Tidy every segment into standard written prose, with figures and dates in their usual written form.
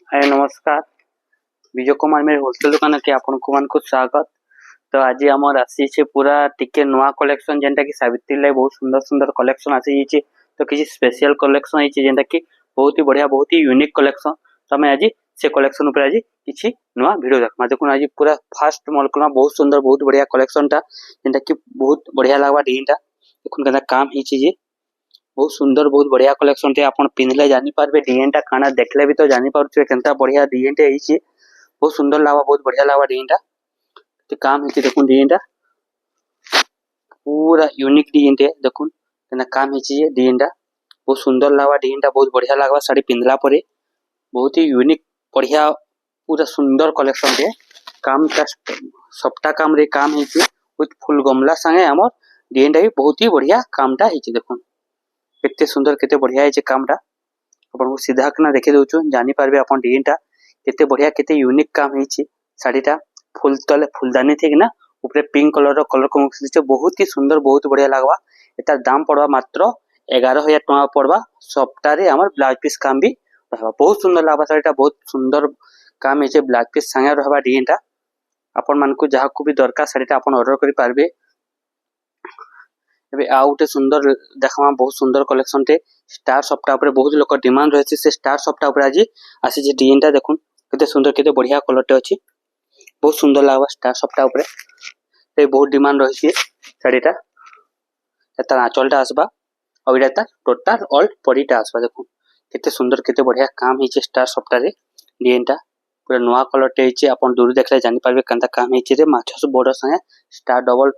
हाय नमस्कार। विजय कुमार मेरे होलसेल दुकान के आपन को स्वागत। तो आज आमर आसी पूरा टिके नुआ कलेक्शन जेंटा कि सावित्री लाई बहुत सुंदर सुंदर कलेक्शन आसी तो किसी स्पेशल कलेक्शन है जेंटा कि बहुत ही बढ़िया बहुत ही यूनिक कलेक्शन। तो मैं आज से कलेक्शन ऊपर आज किसी नुआ वीडियो देखमा। देखो आज पूरा फास्ट मॉल को बहुत सुंदर बहुत बढ़िया कलेक्शन टा जेंटा कि बहुत बढ़िया लागबा डिजाइन टा देखो केना काम हिची जे बहुत सुंदर बहुत बढ़िया कलेक्शन टे आपण पिनले जानि पारबे डिजाइन टा खाना देखले भी तो जानि पारुछे केनता बढ़िया डिजाइन टे हिची बहुत सुंदर लागबा बहुत बढ़िया लागबा डिजाइन टा ते काम हिची देखुन डिजाइन टा पूरा यूनिक डिजाइन टे देखुन केना काम हिची जे डिजाइन टा बहुत सुंदर लागबा डिजाइन टा बहुत बढ़िया लागबा साड़ी पिनला परे बहुत ही यूनिक बढ़िया पूरा सुंदर कलेक्शन टे काम टा सबटा काम रे काम हिची विथ फुल गमला संगे हमर डिजाइन टा भी बहुत ही बढ़िया काम टा हिची देखुन केते सुंदर केते बढ़िया है कामटा आपन को सीधा कना देखे दउछु जानि पारबे आपन डिजाइन टा केते बढ़िया केते यूनिक काम हिची साड़ीटा फुल तले फुलदानी थी ना ऊपर पिंक कलर रो कलर को बहुत ही सुंदर बहुत बढ़िया लागबा एता दाम पड़वा मात्र 11000 टका पड़वा सप्ताह रे हमर ब्लाउज पीस काम भी रहबा बहुत सुंदर लागबा साड़ीटा बहुत सुंदर काम हिचे ब्लाउज पीस संगे रहबा डिजाइन टा आपन मान को जहा को भी दरकार साड़ीटा आपन ऑर्डर करि पारबे। एबे आ उटे सुंदर देखमा बहुत सुंदर कलेक्शन टे स्टार सप्ताह ऊपर बहुत लोक डिमांड रहछि से स्टार सप्ताह ऊपर आज आसी जे डिजाइन टा देखुन केते सुंदर केते बढ़िया कलर टे अछि बहुत सुंदर लागबा स्टार सप्ताह ऊपर ए बहुत डिमांड रहछि साड़ीटा एता आंचलटा आसबा और एटा टोटल ऑल बॉडीटा आसबा देखुन केते सुंदर केते बढ़िया काम हिचे स्टार सप्ताह रे डिजाइन टा पूरा नवा कलर टे हिचे आपन दूर देखले जानि पारबे कंता काम हिचे रे माछस बॉर्डर संगे स्टार डबल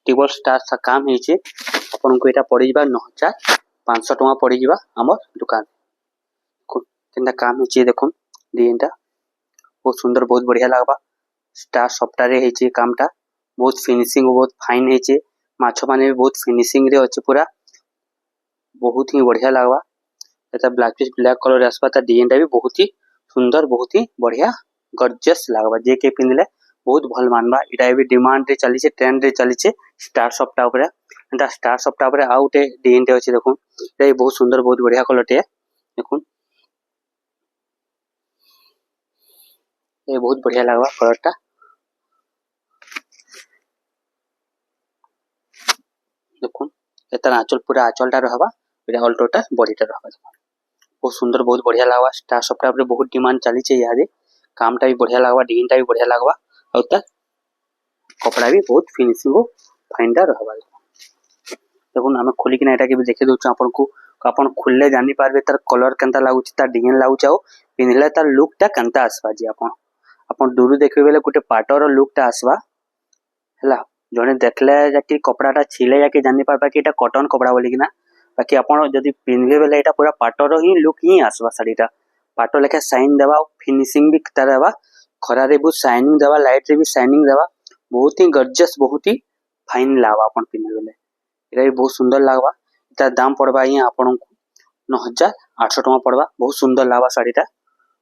टिबल स्टार सा काम हिचे आपन को एटा पड़ी जिबा 9500 टका पड़ी जिबा हमर दुकान केनता काम हिचे देखुन डिजाइन टा बहुत सुंदर बहुत बढ़िया लागबा स्टार सप्ताह रे हिचे कामटा बहुत फिनिशिंग बहुत फाइन हिचे माछो माने भी बहुत फिनिशिंग रे अछि पूरा बहुत ही बढ़िया लागबा एटा ब्लैक पीस ब्लैक कलर रे आसबा ता डिजाइन टा भी बहुत ही सुंदर बहुत ही बढ़िया गॉर्जियस लागबा जे के पिनले बहुत भल मानबा इटा भी डिमांड रे चली छे ट्रेंड रे चली छे स्टार सप्ताह ऊपर एटा स्टार सप्ताह ऊपर आउटे डिजाइन टे अछि देखुन ए बहुत सुंदर बहुत बढ़िया कलर टे देखुन ए बहुत बढ़िया लागबा कलरटा देखुन एता आंचल पूरा आंचलटा रहबा एटा ऑल टोटल बॉडीटा रहबा बहुत सुंदर बहुत बढ़िया लागबा स्टार सप्ताह ऊपर बहुत डिमांड चली छे यादे कामटा भी बढ़िया लागबा डिजाइनटा भी बढ़िया लागबा और ता कपड़ा भी बहुत फिनिशिंग फाइनडा रहबा देखुन हमें खोली कि एटा के भी देखे दोछु आपन खुलले जानि पारबे तार कलर केनता लागुची तार डिजाइन लागुची आ पिनले तार लुकटा केनता आसबा जे आपन दूर देखबे बेले गुटे पाटर लुकटा आसबा हला जने देखले जाकि कपड़ाटा छिले जाके जानि पारबा कि एटा कॉटन कपड़ा बोली कि ना बाकी आपन जदी पिनबे बेले एटा पूरा पाटर ही लुक ही आसबा साड़ीटा पाटर लेके साइन देबा फिनिशिंग भी तारबा खरा रे बहुत शाइनिंग देबा लाइट रे भी शाइनिंग देबा बहुत ही गॉर्जियस बहुत ही फाइन लागबा आपन पिनबे बेले एटा भी बहुत सुंदर लागबा एटा दाम पड़बा ही आपन को 9800 टका पड़बा बहुत सुंदर लागबा साड़ीटा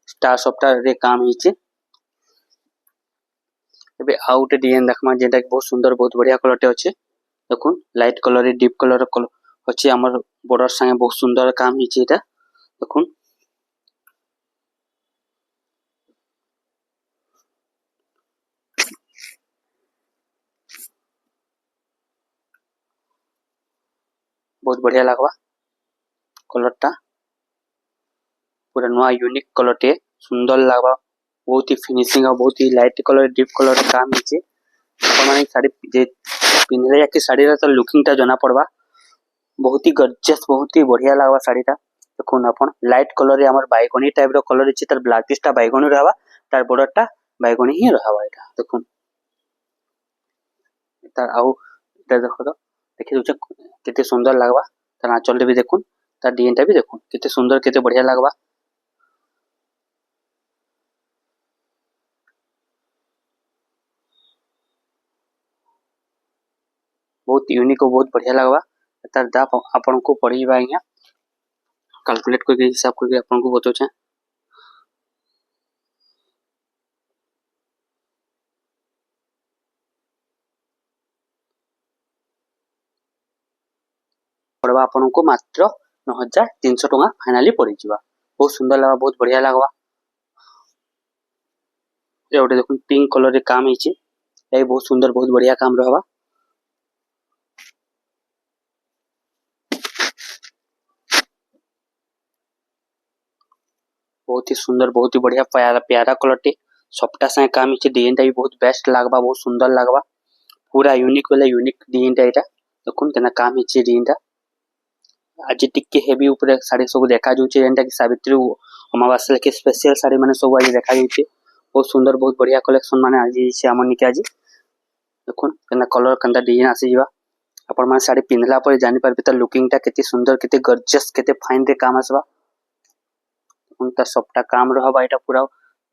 स्टार सप्ताह रे काम हिचे एबे आउट डिजाइन देखमा जेटा कि बहुत सुंदर बहुत बढ़िया कलर टे अछि देखुन लाइट कलर रे डीप कलर अछि हमर बॉर्डर संगे बहुत सुंदर काम हिचे एटा देखुन बहुत बढ़िया लागबा कलरटा पूरा नवा यूनिक कलर टे सुंदर लागबा बहुत ही फिनिशिंग और बहुत ही लाइट कलर डीप कलर काम हिचे अपन माने साड़ी जे पिनले जाके साड़ी रा तो लुकिंग टा जना पड़बा बहुत ही गॉर्जियस बहुत ही बढ़िया लागबा साड़ीटा देखुन अपन लाइट कलर रे हमर बैगनी टाइप रो कलर हिचे तार ब्लैक पीसटा बैगनी रहबा तार बॉर्डरटा बैगनी ही रहबा एटा देखुन तार आउ एटा देखो तो देखि दोछ केते सुंदर लागबा तार आंचल रे भी देखुन तार डिजाइन टा भी देखुन केते सुंदर केते बढ़िया लागबा बहुत यूनिक और बहुत बढ़िया लागबा तार दाम आपन को पड़ीबा यहाँ कैलकुलेट करके हिसाब करके आपन को बतो छे पड़वा आपन को मात्र 9300 टका फाइनली पड़ी जिबा बहुत सुंदर लागबा बहुत बढ़िया लागबा ये गोटे देखो पिंक कलर रे काम ହେଇଛି ये बहुत सुंदर बहुत बढ़िया काम रहबा। बहुत ही सुंदर बहुत ही बढ़िया प्यारा प्यारा कलर टे सबटा से काम ହେଇଛି डिजाइन टा भी बहुत बेस्ट लागबा बहुत सुंदर लागबा पूरा यूनिक वाला यूनिक डिजाइन टा एटा देखुन केना काम ହେଇଛି डिजाइन टा आज टिके हेवी ऊपर साड़ी सब देखा जाउछे जेंटा कि सावित्री अमावास्या के स्पेशल साड़ी माने सब आज देखा जाउछे बहुत सुंदर बहुत बढ़िया कलेक्शन माने आज से हमन निके आज देखुन केना कलर कंदा डिजाइन आसी जिबा अपन माने साड़ी पिनला पर जानि परबे त लुकिंग टा केते सुंदर केते गॉर्जियस केते फाइन रे काम आसबा उनका सबटा काम रहबा एटा पूरा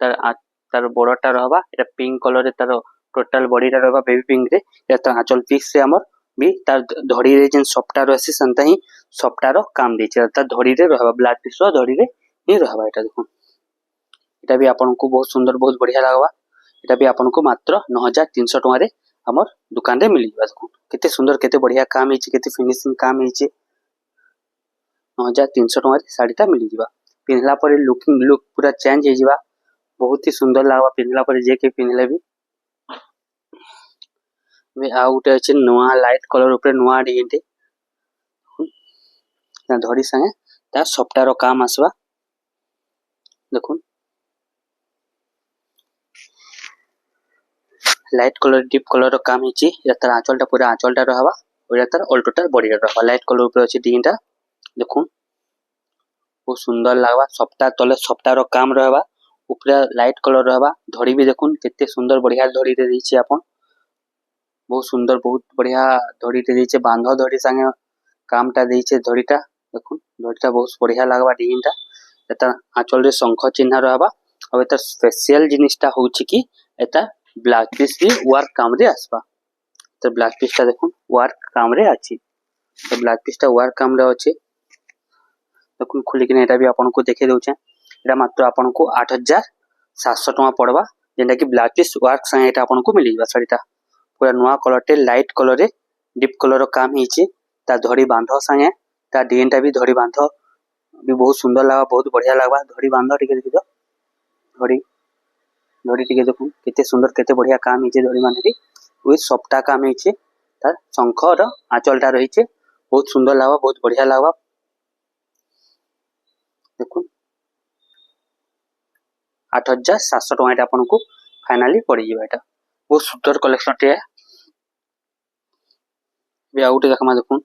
तार बॉर्डरटा रहबा एटा पिंक कलर रे तार टोटल बॉडीटा रहबा बेबी पिंक रे एटा आंचल पीस से हमर भी तार धड़ी रे जेन सबटा रहसी संता ही सबटा रो काम देचे तार धड़ी रे रहबा ब्लाउज पीस रो धड़ी रे ही रहबा एटा देखो एटा भी आपन को बहुत सुंदर बहुत बढ़िया लागबा एटा भी आपन को मात्र 9300 टका रे हमर दुकान रे मिली जाबा देखो केते सुंदर केते बढ़िया काम हेची केते फिनिशिंग काम हेची 9300 टका रे साड़ीटा मिली जिबा पिनला पर लुकिंग लुक पूरा चेंज हो जिबा बहुत ही सुंदर लागबा पिनला पर जे के पिनले भी वे आउट अछि नवा लाइट कलर ऊपर नवा डिजाइन टे ना धड़ी संगे ता सबटा रो काम आसबा देखुन लाइट कलर डीप कलर रो काम हेची या तार आंचलटा पूरा आंचलटा रहबा और तार ऑल टोटल बॉडी रहबा लाइट कलर ऊपर अछि डिजाइन टा देखुन बहुत सुंदर लागबा सबटा तले सबटा रो काम रहबा ऊपर लाइट कलर रहबा धड़ी भी देखुन केते सुंदर बढ़िया धड़ी दे दैछि आपन बहुत सुंदर बहुत बढ़िया धड़ी दे दैछि बांधो धड़ी संगे कामटा दैछि धड़ीटा देखुन धड़ीटा बहुत बढ़िया लागबा डिजाइनटा एता आंचल रे शंख चिन्ह रहबा और एता स्पेशल जिनिसटा होछि कि एता ब्लाउज पीस भी वर्क काम रे आसबा तो ब्लाउज पीसटा देखुन वर्क काम रे अछि तो ब्लाउज पीसटा वर्क काम रे अछि देखुन खुली कि एटा भी आपन को देखे दउछे एटा मात्र आपन को 8700 टका पड़बा जेंटा कि ब्लाउज पीस वर्क संगे एटा आपन को मिली जाबा साड़ीटा पूरा नवा कलर टे लाइट कलर रे डीप कलर रो काम हेछि ता धड़ी बांधो संगे ता डिजाइनटा भी धड़ी बांधो भी बहुत सुंदर लागबा बहुत बढ़िया लागबा धड़ी बांधो टिके देखि दो धड़ी धड़ी टिके देखुन केते सुंदर केते बढ़िया काम हेछि धड़ी माने वे सबटा काम हेछि तार शंख रो आंचलटा रहिছে बहुत सुंदर लागबा बहुत बढ़िया लागबा देखुन 8700 टका एटा आपन को फाइनली पड़ी जिबा एटा बहुत सुंदर कलेक्शन टे बे आउट देखमा देखुन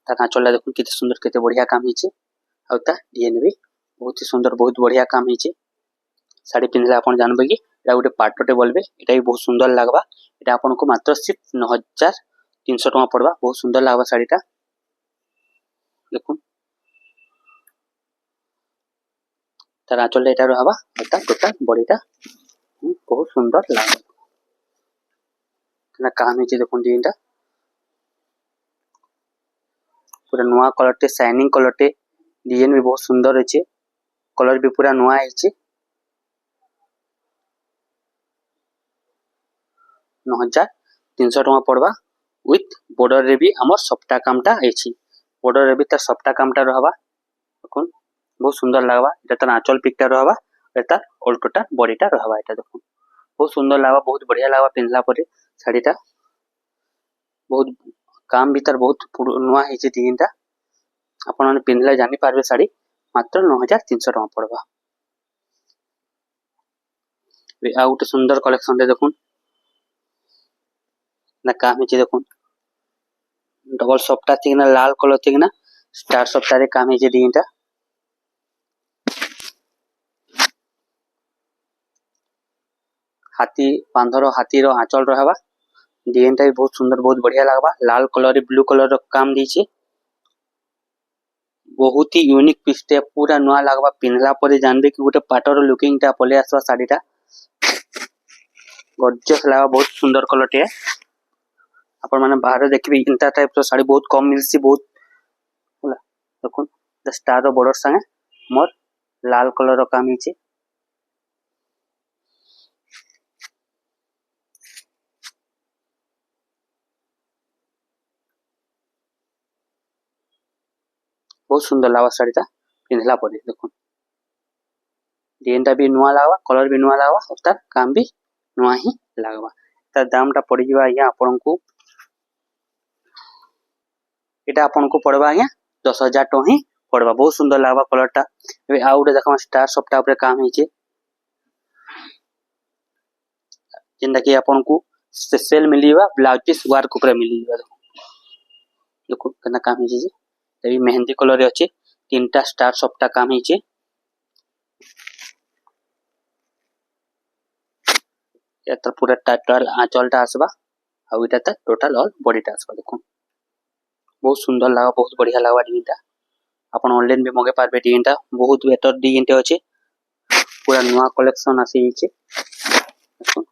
ता आंचलटा देखुन केते सुंदर केते बढ़िया काम हेछि आ ता डिजाइन भी बहुत ही सुंदर बहुत बढ़िया काम हेछि साड़ी पिनला आपन जानबे कि एटा गोटे पाटोटे बोलबे एटा भी बहुत सुंदर लागबा एटा आपन को मात्र सिर्फ 9300 टका पड़बा बहुत सुंदर लागबा साड़ीटा देखुन तार आंचल एटा रहबा एटा टोटल बॉडीटा बहुत सुंदर लागबा केना काम हेछि देखुन डिजाइनटा पूरा नवा कलर टे शाइनिंग कलर टे डिजाइन भी बहुत सुंदर अछि कलर भी पूरा नवा हेछि 9300 टका पड़बा विथ बॉर्डर रे भी हमर सबटा कामटा हेछि बॉर्डर रे भी त सबटा कामटा रहबा देखुन बहुत सुंदर लागबा एटा त आंचल पिकटा रहबा एटा ऑल टोटल बॉडीटा रहबा एटा देखुन बहुत सुंदर लागबा बहुत बढ़िया लागबा पिनला परे साड़ीटा बहुत काम भीतर बहुत नवा हेछि डिजाइनटा आपन माने पिनले जानि पारबे साड़ी मात्र 9300 टका पड़बा वे आउट सुंदर कलेक्शन रे देखुन ना काम हेछि देखुन डबल सफ्टा थिकना लाल कलर थिकना स्टार सफ्टा रे काम हेछि डिजाइनटा हाथी बांधरो हाथी रो आंचल रहबा डिजाइनटा भी बहुत सुंदर बहुत बढ़िया लागबा लाल कलर रे ब्लू कलर रो काम दैछि बहुत ही यूनिक पीसटे पूरा नवा लागबा पिनला परे जानबे कि गोटे पाटर लुकिंगटा पले आसबा साड़ीटा गॉर्जियस लागबा बहुत सुंदर कलर टे अपन माने बाहर देखबी इंता टाइप रो साड़ी बहुत कम मिलसी बहुत होला देखुन द स्टार रो बॉर्डर संगे मोर लाल कलर रो काम हेछि बहुत सुंदर लागवा साड़ीटा पिंधला परे देखो डिजाइन भी नुआ लागवा कलर भी नुआ लागवा और तार काम भी नुआ ही लागवा तार दामटा पड़ी जिवा आज्ञा आपनकु एटा आपनकु पड़वा आज्ञा 10,000 टଙ୍କା ही पड़वा बहुत सुंदर लागवा कलरटा एबे आ उडे देखमा स्टार सॉफ्टा ऊपर काम हिचे जेंदा कि आपनकु सेल मिलीवा ब्लाउज पीस वर्क ऊपर मिलीवा देखो केना काम हिचे जे एबी मेहंदी कलर रे अछि तीनटा स्टार सॉफ्टा काम हिचे एतर पूरा टोटल आंचलटा आसबा आ इटा त टोटल ऑल बॉडीटा आसबा देखो बहुत सुंदर लागा बहुत बढ़िया लागा डिजाइनटा अपन ऑनलाइन भी मगे पारबे डिजाइनटा बहुत बेटर डिजाइनटे अछि पूरा नवा कलेक्शन आसी हिचे देखो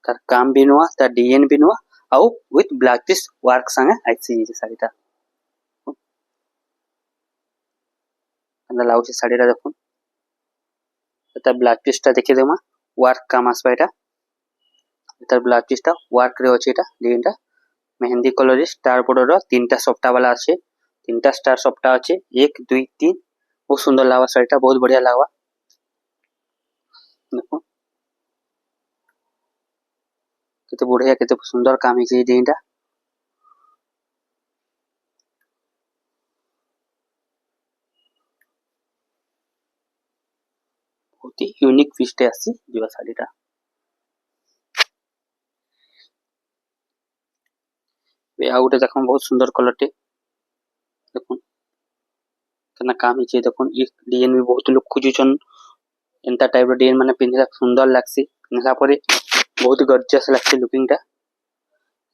तार काम भी नुआ तार डिजाइन भी नुआ आउ विथ ब्लैक पीस वर्क संगे आइसी हिचे साड़ीटा अंदर लाउची साड़ीटा देखो एता ब्लैक पीसटा देखि देमा वर्क काम आसबा एटा एता ब्लैक पीसटा वर्क रे अछि एटा डिजाइनटा मेहंदी कलर रे स्टार बॉर्डर रो तीनटा सॉफ्टा वाला আছে तीनटा स्टार सॉफ्टा আছে 1 2 3 बहुत सुंदर लागवा साड़ीटा बहुत बढ़िया लागवा देखो केते बढ़िया केते सुंदर काम हिचे डिजाइनटा बहुत ही यूनिक पीसटे आसी जीवा साड़ीटा बे आ उटे देखम बहुत सुंदर कलरटे देखो केना काम हिचे देखो ई डिजाइन भी बहुत लोग खोजुछन एंता टाइप रो डिजाइन माने पिनला सुंदर लागसी पिनला परे बहुत गॉर्जियस लागसी लुकिंगटा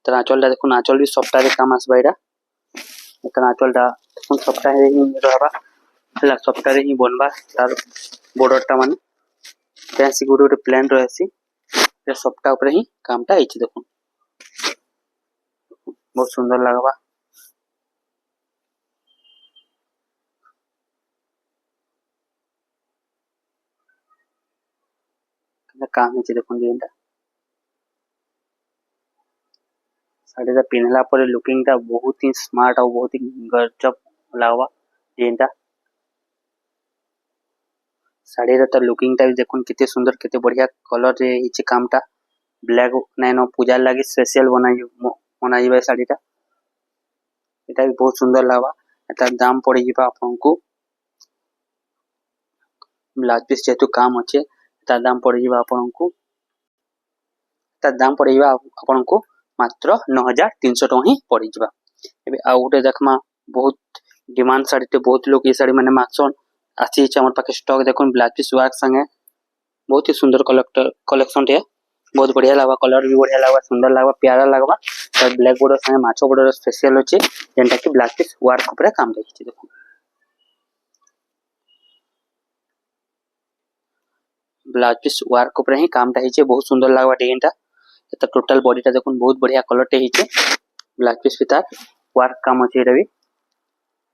तर आंचलटा देखो आंचल भी सॉफ्टा रे काम आसबा एटा तर आंचलटा देखो सॉफ्टा रे ही रहबा हला सॉफ्टा रे ही बनबा तार बॉर्डरटा माने फैंसी गुडो प्लान रहसी ये सॉफ्टा ऊपर ही कामटा हिचे देखो बहुत सुंदर लागबा काम हिचे देखो डिजाइनटा साड़ीटा पिनला परे लुकिंगटा बहुत ही स्मार्ट और बहुत ही गजब लागबा डिजाइनटा साड़ीर तो लुकिंगटा भी देखो केते सुंदर केते बढ़िया कलर रे हिचे कामटा ब्लैक नाइनो पूजा लागि स्पेशल बनाइबा साड़ीटा एटा भी बहुत सुंदर लागबा एटा दाम पड़ी जिबा आपनकु ब्लाउज पीस जेतु काम अछि एटा दाम पड़ी जिबा आपनकु एटा दाम पड़ी जिबा आपनकु मात्र 9,300 टଙ୍କା ही पड़ी जिबा एबे आ उटे देखमा बहुत डिमांड साड़ीटे बहुत लोग ए साड़ी माने मागछन आसी छ हमर पाके स्टॉक देखुन ब्लैक पीस वर्क संगे बहुत ही सुंदर कलेक्शन टे बहुत बढ़िया लागबा कलर भी बढ़िया लागबा सुंदर लागबा प्यारा लागबा और ब्लैक बॉर्डर संगे माछो बॉर्डर स्पेशल अछि जेंटा कि ब्लैक पीस वर्क ऊपर काम देखि देखो ब्लाउज पीस वर्क ऊपर ही कामटा हिचे बहुत सुंदर लागबा डिजाइनटा एता टोटल बॉडीटा देखुन बहुत बढ़िया कलरटे हिचे ब्लैक पीस पिता वर्क काम अछि रवि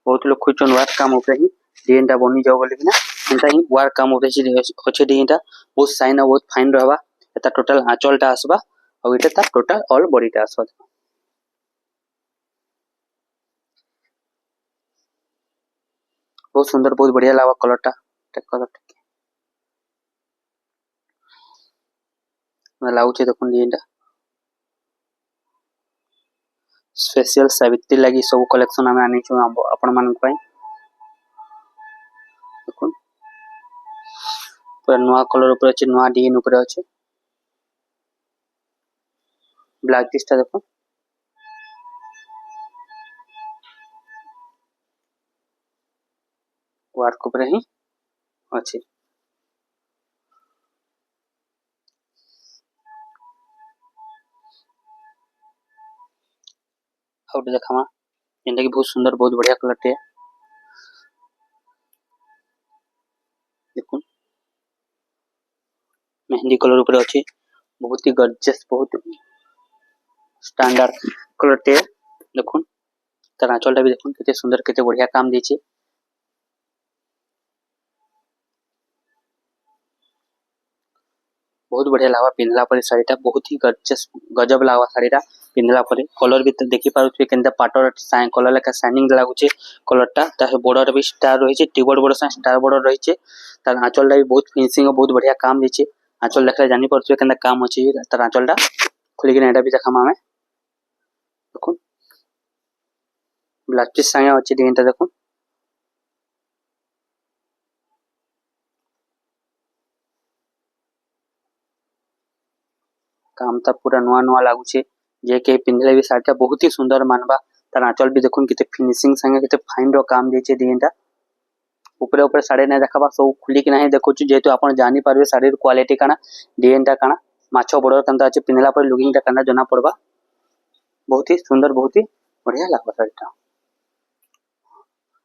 बहुत लोग खुचन वर्क काम ऊपर ही डिजाइनटा बनि जाओ बोली ना एंता ही वर्क काम ऊपर छी अछि डिजाइनटा बहुत साइन और बहुत फाइन रहबा एता टोटल आंचलटा आसबा और इटा ता टोटल ऑल बॉडीटा आसबा बहुत सुंदर बहुत बढ़िया लागबा कलरटा कलर लाउचे देखुन डिजाइनटा स्पेशल सावित्री लागि सब कलेक्शन हमें आनी छु अपन मान पई देखुन पूरा नवा कलर ऊपर अछि नवा डिजाइन ऊपर अछि ब्लैक पीसटा देखो वर्क ऊपर ही अछि आउट देखमा जेंटा कि बहुत सुंदर बहुत बढ़िया कलरटे देखुन मेहंदी कलर ऊपर अछि बहुत ही गॉर्जियस बहुत स्टैंडर्ड कलरटे देखुन तार आंचलटा भी देखुन केते सुंदर केते बढ़िया काम दिछि बहुत बढ़िया लागबा पिनला पर साड़ीटा बहुत ही गॉर्जियस गजब लागबा साड़ीटा पिंधला परे कलर भी देखि पारुछे केनता पाटर कलर लेका शाइनिंग लागुचे कलरटा ता बॉर्डर भी स्टार रहिছে टीबोर्ड बॉर्डर से स्टार बॉर्डर रहिছে तार आंचलटा भी बहुत फिनिशिंग बहुत बढ़िया काम दिचे आंचल देखले जानि परछे केनता काम अछि तार आंचलटा खुली के एटा भी देखाम हमें देखो ब्लाउज पीस संगे अछि डिजाइनटा देखो काम ता पूरा नुआ नुआ लागुचे जे के पिंधले भी साड़ीटा बहुत ही सुंदर मानबा तार आंचल भी देखुन केते फिनिशिंग संगे केते फाइन रो काम दिचे डिजाइनटा ऊपर ऊपर साड़ी नहीं देखा सब खुली कि नहीं देखु जेहेतु आप जानी पारे साड़ी क्वालिटी काना डिजाइनटा काना माछ बॉर्डर केनता अछि पिंधला पर लुकिंगटा काना जना पड़बा बहुत ही सुंदर बहुत ही बढ़िया लागबा साड़ीटा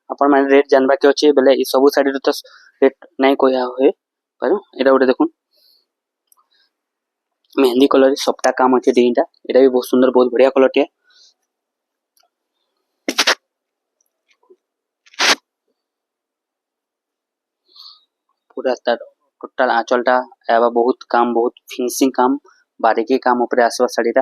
अपन माने रेट जानबा के अछि बेले ई सब साड़ी तो रेट नहीं कोया होय पर एटा उडे देखुन मेहंदी कलर सबटा काम अछि डिजाइनटा एटा भी बहुत सुंदर बहुत बढ़िया कलर टे पूरा तार टोटल आंचलटा एबा बहुत काम बहुत फिनिशिंग काम बारीकी काम ऊपर आसवा साड़ीटा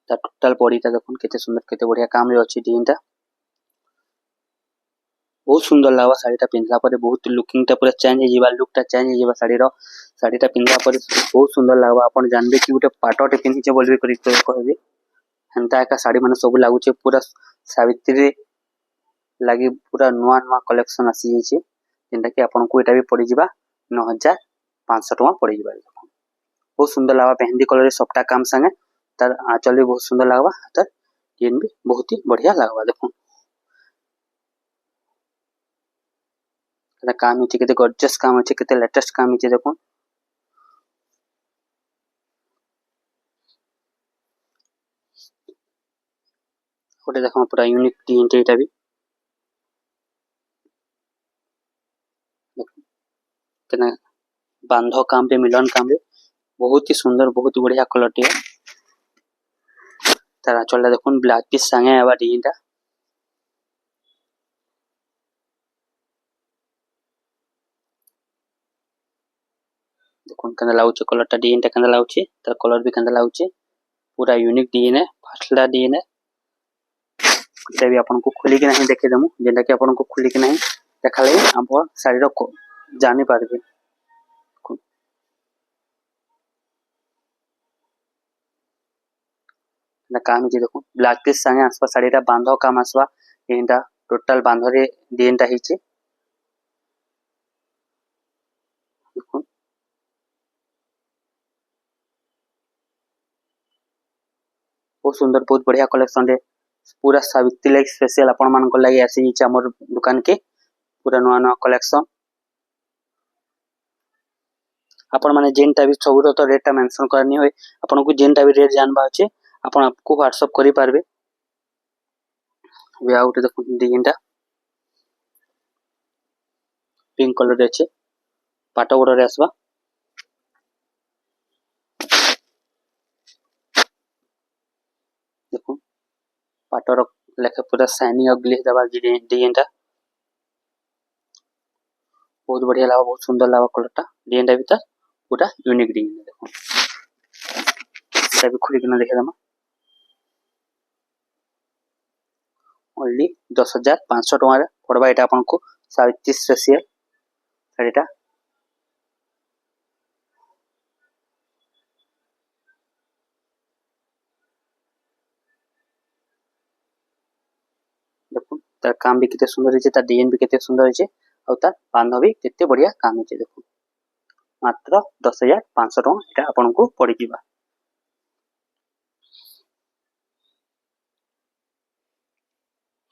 ता टोटल बॉडीटा देखुन केते सुंदर केते बढ़िया काम रे अछि डिजाइनटा बहुत सुंदर लागबा साड़ीटा पिंधला परे बहुत लुकिंगटा पूरा चेंज हो जिबा लुकटा चेंज हो जिबा साड़ीटा पिंधला परे बहुत सुंदर लागबा अपन जानबे कि उटे पाटोटे पिन्हिचे बोलबे करी तो कहबे हंता का साड़ी माने सब लागुचे पूरा सावित्री लागि पूरा नुआ नुआ कलेक्शन आसी जेचे जेंटा कि आपन को एटा भी पड़ी जिबा 9500 टका पड़ी जिबा बहुत सुंदर लागबा मेहंदी कलर सबटा काम संगे तार आंचल भी बहुत सुंदर लागबा तार डिजाइन भी बहुत ही बढ़िया लागबा देखो काम होचे केते गॉर्जियस काम होचे केते लेटेस्ट काम होचे देखो ओटे देखो पूरा यूनिक डिजाइन एटा भी केना बांधो काम पे मिलन काम रे बहुत ही सुंदर बहुत ही बढ़िया कलर टे तारा चलला देखुन ब्लाउज पीस संगे आबा डिजाइनटा देखुन केना लाउचे कलरटा डिजाइनटा केना लाउचे तार कलर भी केना लाउचे पूरा यूनिक डिजाइन है फाटला डिजाइन है एटा भी आपन को खुली के नहीं देखे दमु जेंटा कि आपन को खुली के नहीं देखाले आप साड़ी रो जानि पारबे ना काम जे देखो ब्लाउज पीस संगे आसपा साड़ीटा बांधो काम आसवा एंटा टोटल बांधो रे डिजाइनटा हिचे देखो बहुत सुंदर बहुत बढ़िया कलेक्शन रे पूरा सावित्री लाइक स्पेशल अपन मान को लागि आसी छ हमर दुकान के पूरा नवा नवा कलेक्शन अपन माने जेनटा भी सब तो रेटटा मेंशन करनी होय अपन को जेनटा भी रेट जानबा अछि अपन आपको व्हाट्सएप करि पारबे वे आउट देखो डिजाइनटा पिंक कलर रे छै पाटो बॉर्डर रे आसबा देखो पाटर लेखे पूरा शाइनिंग और ग्लेज दबा डिजाइनटा बहुत बढ़िया लगा बहुत सुंदर लगा कलरटा डिजाइनटा भी पूरा यूनिक डिजाइन देखो सभी खुली के देखे दमा ओनली 10500 टका रे पड़बा एटा आपन को सावित्री स्पेशल साड़ीटा देखो तार काम भी केते सुंदर होचे तार डिजाइन भी केते सुंदर होचे और तार बांधवी केते बढ़िया काम होचे देखो मात्र 10500 टका एटा आपन को पड़ी जिबा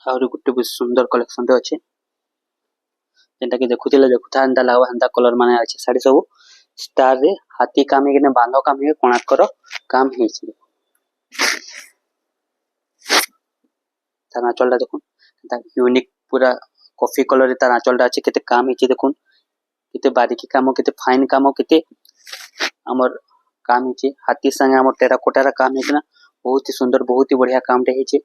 और गुटे भी सुंदर कलेक्शन रे अछि जेंटा कि देखुतिले देखुथा अंदा लागबा अंदा कलर माने अछि साड़ी सब स्टार रे हाथी काम हे ने बांधो काम हे कोणात करो काम हे छै तना चलदा देखुन ता यूनिक पूरा कॉफी कलर रे ता चलदा अछि केते काम हे छै देखुन केते बारीकी काम केते फाइन काम केते हमर काम हे छै हाथी संगे हमर टेराकोटा रा काम हे ना बहुत ही सुंदर बहुत ही बढ़िया काम रे हे छै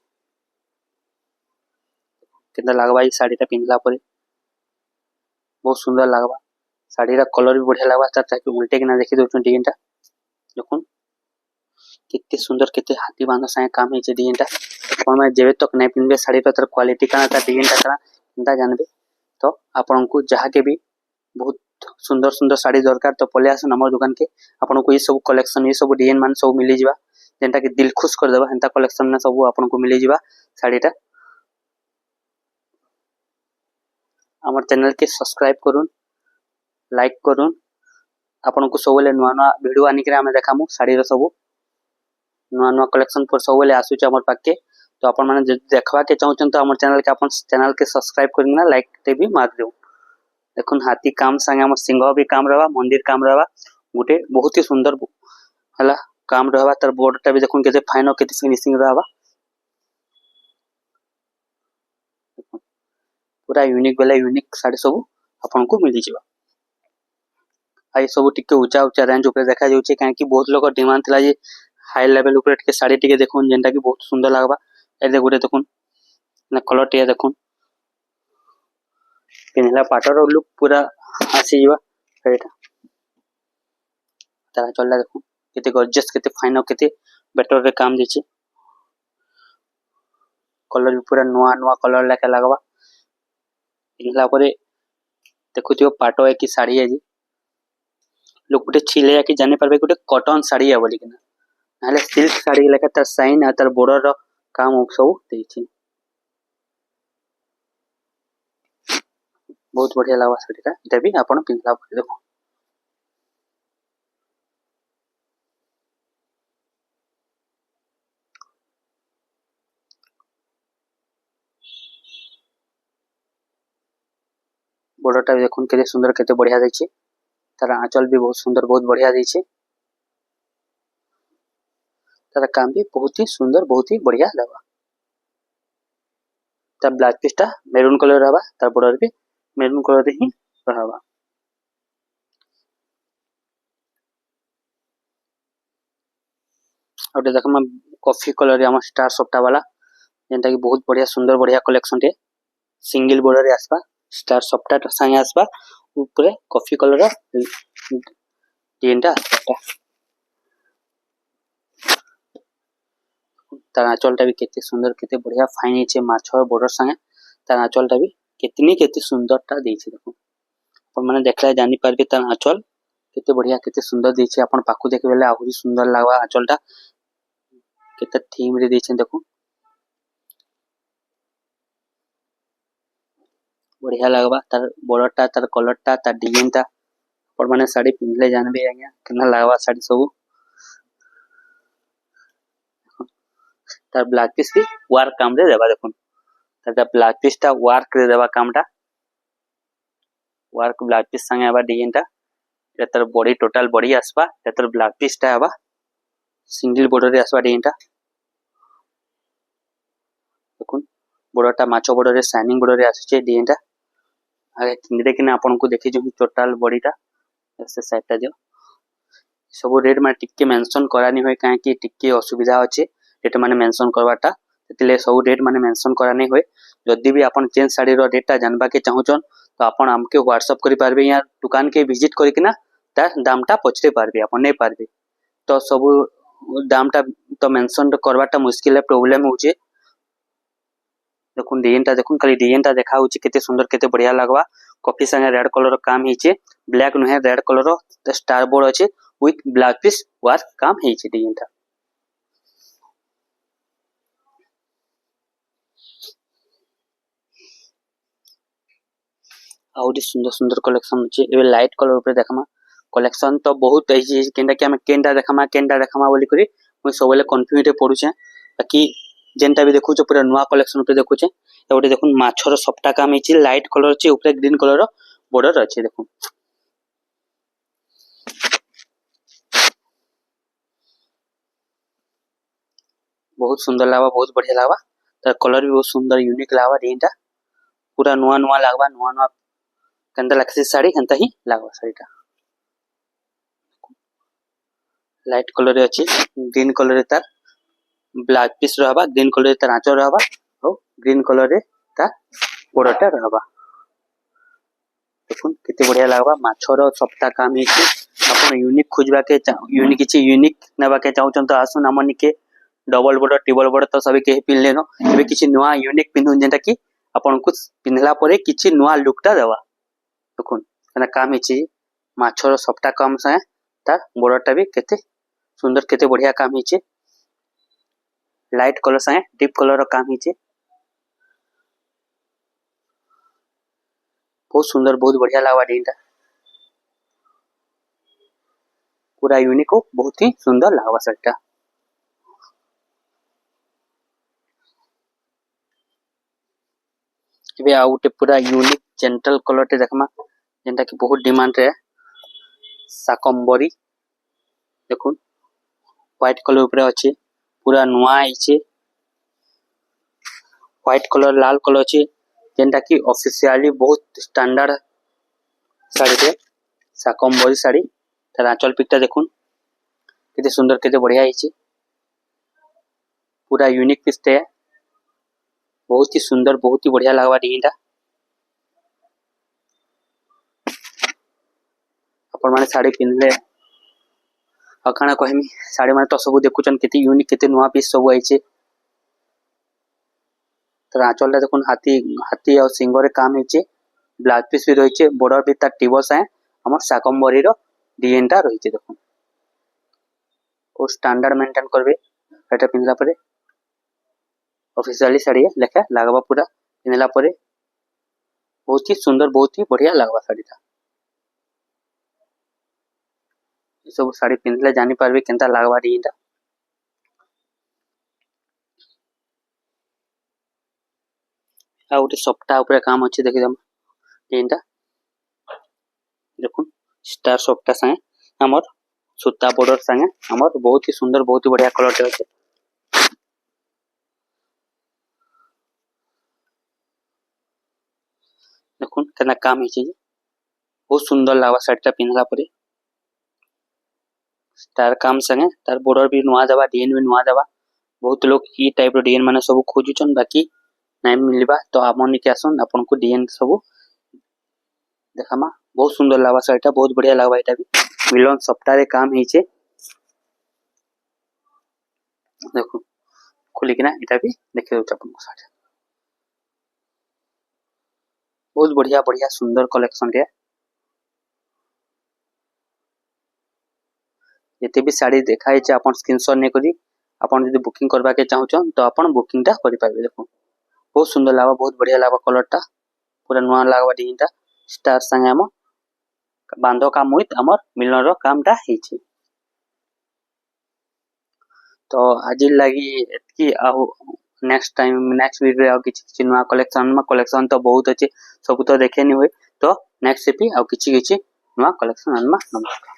केना लागबा ई साड़ीटा पिनला परे बहुत सुंदर लागबा साड़ी रा कलर भी बढ़िया लागबा ताकि उल्टे के ना देखि दो डिजाइनटा देखो कितने सुंदर कितने हाथी बांधा साए काम है डिजाइन टा आपण मैं जेबे तक नहीं पिनबे साड़ी रो तर क्वालिटी काना ता डिजाइन टा काना इंदा जानबे तो आपन को जहाँ के भी बहुत सुंदर सुंदर साड़ी दरकार तो पले आसन हमर दुकान के आपन को ये सब कलेक्शन ये सब डिजाइन मान सब मिली जिबा जेंटा कि दिल खुश कर देबा हेंता कलेक्शन ना सब आपन को मिली जिबा साड़ीटा हमर चैनल के सब्सक्राइब करूँ लाइक करूँ आपन को सब नुआ नुआ वीडियो आनिक आम देखामु साड़ी सब नुआ नुआ कलेक्शन पर सब आसूच हमर पाके तो अपन मैंने देखवा के चाहूँ तो हमर चैनल के अपन चैनल के सब्सक्राइब करना लाइक टे भी मार दो देखुन हाथी काम संगे हमर सिंह भी काम रहा मंदिर काम रहा गोटे बहुत ही सुंदर हला काम रहा तार बॉर्डर भी देखुन केते फाइन और केते फिनिशिंग रहा पूरा यूनिक बेला यूनिक साड़ी सब अपन को मिली जिबा आई सब टिके ऊंचा ऊंचा रेंज ऊपर देखा जाउछे काहे कि बहुत लोग डिमांड थिला जे हाई लेवल ऊपर टिके साड़ी टिके देखुन जेंटा कि बहुत सुंदर लागबा ए गोटे देखुन ना कलर टिया देखुन पिनला पाटर लुक पूरा आसी जिबा साड़ीटा तारा चलला देखुन केते गॉर्जियस केते फाइन और केते बेटर रे काम देछि कलर भी पूरा नुआ नुआ कलर लेके लागबा पिनला परे देखुथियो पाटो है कि साड़ी है जी लोग गोटे छिले कि जानि पारबे गोटे कॉटन साड़ी है बोली किना नाले सिल्क साड़ी लेके तार साइन आ तार बॉर्डर रो काम सब देछि बहुत बढ़िया लागबा साड़ीटा एटा भी आपण पिनला परे देखो बॉर्डरटा भी देखुन केते सुंदर केते बढ़िया देछि तार आंचल भी बहुत सुंदर बहुत बढ़िया देछि तार काम भी बहुत ही सुंदर बहुत ही बढ़िया लगा तार ब्लाउज पीसटा मेरून कलर रहबा तार बॉर्डर भी मेरून कलर ही रहबा और देखमा कॉफी कलर हम स्टार सप्ता वाला जेंटा कि बहुत बढ़िया सुंदर बढ़िया कलेक्शन टे सिंगल बॉर्डर आसबा स्टार सप्ता संगे आसबा ऊपर कॉफी कलर डिजाइनटा आसबा तार आंचलटा भी केते सुंदर केते बढ़िया फाइन हिचे माछर बॉर्डर संगे तार आंचलटा भी केतनी केते सुंदरटा देछि देखो अपन माने देखला जानि पारबे तार आंचल केते बढ़िया केते सुंदर देछि अपन पाखु देखबेले आहुरी सुंदर लागबा आंचलटा केते थीम रे देछि देखो बढ़िया लागबा तार बॉर्डरटा तार कलरटा तार डिजाइनटा अपन माने साड़ी पिनले जानबे आज्ञा केना लागबा साड़ी सब तार ब्लाउज पीस भी वार काम रे देबा देखुन तार ब्लाउज पीसटा वार्क रे देबा कामटा वार्क ब्लाउज पीस संगे आबा डिजाइनटा एतर बॉडी टोटल बॉडी आसबा एतर ब्लाउज पीसटा आबा सिंगल बॉर्डर रे आसबा डिजाइनटा देखुन बॉर्डरटा माछो बॉर्डर रे शाइनिंग बॉर्डर रे आछे डिजाइनटा आगे किंदे कि आपन को देखि जो टोटल बॉडीटा ऐसे साइडटा जो सब रेट माने टिके मेंशन करानी होय काहे कि टिके असुविधा अछि रेट माने मेंशन करवाटा तेतिले सब रेट माने मेंशन करानी होय जदी भी आपन चेंज साड़ी रो रेटटा जानबा के चाहूचन तो आपन हमके व्हाट्सएप करि पारबे या दुकान के विजिट करि किना ता दामटा पछरे पारबे आपन नै पारबे तो सब दामटा तो मेंशन करवाटा मुश्किल है प्रॉब्लम होचे देखुन डिजाइनटा देखुन खाली डिजाइनटा देखा होची केते सुंदर केते बढ़िया लागबा कॉफी संगे रेड कलर काम हिचे ब्लैक नहे रेड कलर स्टार बोर्ड अछि विथ ब्लैक पीस वर्क काम हिचे डिजाइनटा आउरी सुंदर सुंदर कलेक्शन अछि एबे लाइट कलर ऊपर देखमा कलेक्शन तो बहुत अछि केंडा कि हम केंडा देखमा बोली करी मु सबले कंफ्यूज रे पडुछे बाकी जेंटा भी देखु पूरा नुआ कलेक्शन पे देखु छे एवटे देखुन माछर सप्ता काम हिची लाइट कलर छी ऊपर ग्रीन कलर बॉर्डर अछि देखुन बहुत सुंदर लागबा बहुत बढ़िया लागबा तार कलर भी बहुत सुंदर यूनिक लागबा डिजाइनटा पूरा नुआ नुआ लागबा नुआ नुआ कंदा लक्सी साड़ी हंता ही लागबा साड़ीटा लाइट कलर अछि ग्रीन कलर तार ब्लैक पीस रहबा ग्रीन कलर तार आंचल रहबा और ग्रीन कलर रे ता बॉर्डरटा रहबा देखुन केते बढ़िया लागबा माछर सप्ता काम हिची आपण यूनिक खोजबा के यूनिक किछि यूनिक नेबा के चाहउछन तो आसुन हमन के डबल बॉर्डर ट्रिपल बॉर्डर तो सभी के पिनले न एबे किछि नुवा यूनिक पिनु जेंटा कि आपण को पिनला परे किछि नुवा लुकटा देवा देखुन एना काम हिछि माछर सप्ता काम से ता बॉर्डरटा भी केते सुंदर केते बढ़िया काम हिछि लाइट कलर से डीप कलर रो काम हिछि बहुत सुंदर बहुत बढ़िया लागवा डिंटा पूरा यूनिक हो बहुत ही सुंदर लागवा सेटा एबे आउटे पूरा यूनिक जेंटल कलर टे देखमा जेंटा कि बहुत डिमांड रे साकंबरी देखुन व्हाइट कलर ऊपर अछि पूरा नुआ आइছে व्हाइट कलर लाल कलर अछि जेंटा कि ऑफिशियली बहुत स्टैंडर्ड साड़ी रे साकंबरी साड़ी तार आंचल पिकटा देखुन केते सुंदर केते बढ़िया आइছে पूरा यूनिक पीसटे बहुत ही सुंदर बहुत ही बढ़िया लागवा डिंटा अपन माने साड़ी पिनले अखाना कहमी साड़ी माने तो सब देखुचन केते यूनिक केते नुवा पीस सब आइছে तर आंचल देखुन हाथी हाथी और सिंह रे काम हिचे ब्लाउज पीस भी रहिছে बॉर्डर भी ता टिबस है हमर साकंबरी रो डिजाइन ता रहिছে देखुन ओ स्टैंडर्ड मेंटेन करबे एटा पिनला परे ऑफिशियली साड़ी लेखा लागबा पूरा पिनला परे बहुत ही सुंदर बहुत ही बढ़िया लागबा साड़ी ता सब साड़ी पिनले जानि पारबे केनता लागबा डिजाइन ता आ उटे सप्ताह ऊपर काम अछि देखि हम डिजाइन ता देखुन स्टार सप्ताह संगे हमर सूता बॉर्डर संगे हमर बहुत ही सुंदर बहुत ही बढ़िया कलर टे अछि देखुन केना काम हिचे बहुत सुंदर लागबा साड़ीटा पिनला परे स्टार काम संगे तार बॉर्डर भी नुआ देबा डिजाइन भी नुआ देबा बहुत लोग ई टाइप रो डिजाइन माने सब खोजुचन बाकी नै मिलबा तो हमन के आसन अपन को डिजाइन सब देखामा बहुत सुंदर लागबा साड़ीटा बहुत बढ़िया लागबा एटा भी मिलन सप्ताह रे काम हिचे देखो खुली किना एटा भी देखे दउछ अपन को साड़ी बहुत बढ़िया बढ़िया सुंदर कलेक्शन रे जते भी साड़ी देखाइ छै अपन स्क्रीनशॉट ने करी अपन यदि बुकिंग करबा के चाहउछन तो अपन बुकिंग ता करि पाबे देखो बहुत सुंदर लागबा बहुत बढ़िया लागबा कलर ता पूरा नुआ लागबा डिजाइन ता स्टार संगे हम बांधो काम होइत हमर मिलन रो काम ता हिचे तो आज लगी एतकी आउ नेक्स्ट टाइम नेक्स्ट वीडियो आउ किछि नुआ कलेक्शन तो बहुत अछि सब तो देखे नि होय तो नेक्स्ट एपी आउ किछि नुआ कलेक्शन आनमा नमस्कार।